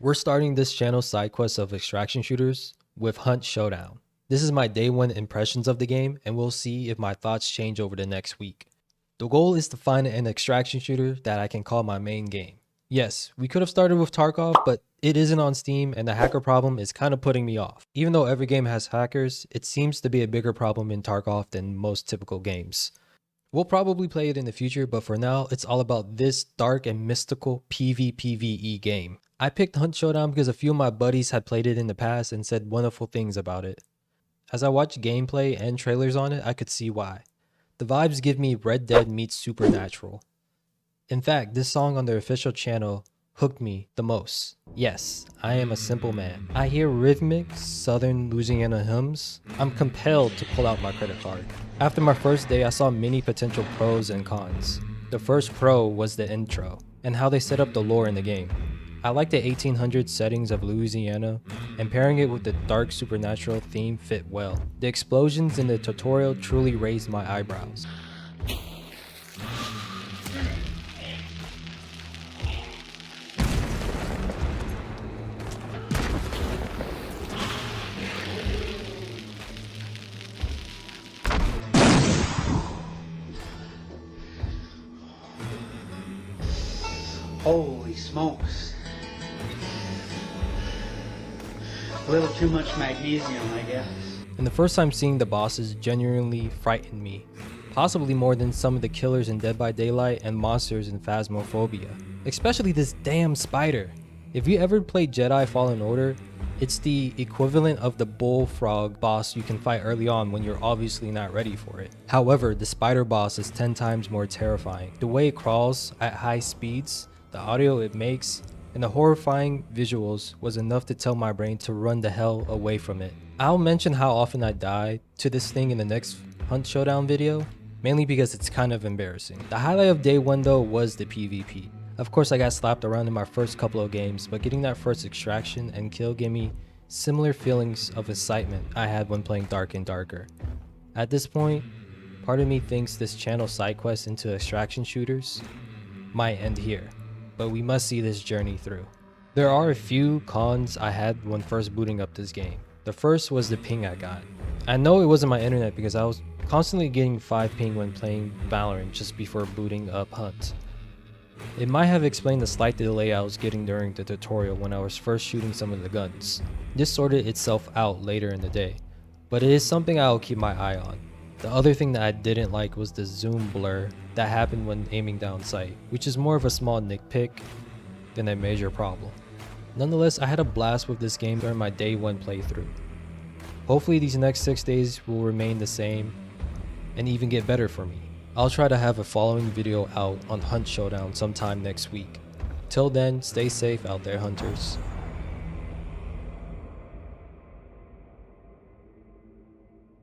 We're starting this channel side quest of extraction shooters with Hunt Showdown. This is my day one impressions of the game, and we'll see if my thoughts change over the next week. The goal is to find an extraction shooter that I can call my main game. Yes, we could have started with Tarkov, but it isn't on Steam and the hacker problem is kind of putting me off. Even though every game has hackers, it seems to be a bigger problem in Tarkov than most typical games. We'll probably play it in the future, but for now, it's all about this dark and mystical pvpve game. I picked Hunt Showdown because a few of my buddies had played it in the past and said wonderful things about it. As I watched gameplay and trailers on it, I could see why. The vibes give me Red Dead meets Supernatural. In fact, this song on their official channel hooked me the most. Yes, I am a simple man. I hear rhythmic southern Louisiana hymns. I'm compelled to pull out my credit card. After my first day, I saw many potential pros and cons. The first pro was the intro and how they set up the lore in the game. I like the 1800s settings of Louisiana, and pairing it with the dark supernatural theme fit well. The explosions in the tutorial truly raised my eyebrows. Holy smokes. A little too much magnesium, I guess. And the first time seeing the bosses genuinely frightened me. Possibly more than some of the killers in Dead by Daylight and monsters in Phasmophobia. Especially this damn spider. If you ever played Jedi Fallen Order, it's the equivalent of the bullfrog boss you can fight early on when you're obviously not ready for it. However, the spider boss is 10 times more terrifying. The way it crawls at high speeds, the audio it makes, and the horrifying visuals was enough to tell my brain to run the hell away from it. I'll mention how often I die to this thing in the next Hunt Showdown video, mainly because it's kind of embarrassing. The highlight of day one though was the PvP. Of course I got slapped around in my first couple of games, but getting that first extraction and kill gave me similar feelings of excitement I had when playing Dark and Darker. At this point, part of me thinks this channel side quest into extraction shooters might end here, but we must see this journey through. There are a few cons I had when first booting up this game. The first was the ping I got. I know it wasn't my internet because I was constantly getting 5 ping when playing Valorant just before booting up Hunt. It might have explained the slight delay I was getting during the tutorial when I was first shooting some of the guns. This sorted itself out later in the day, but it is something I'll keep my eye on. The other thing that I didn't like was the zoom blur that happened when aiming down sight, which is more of a small nitpick than a major problem. Nonetheless, I had a blast with this game during my day one playthrough. Hopefully these next 6 days will remain the same and even get better for me. I'll try to have a following video out on Hunt Showdown sometime next week. Till then, stay safe out there, hunters.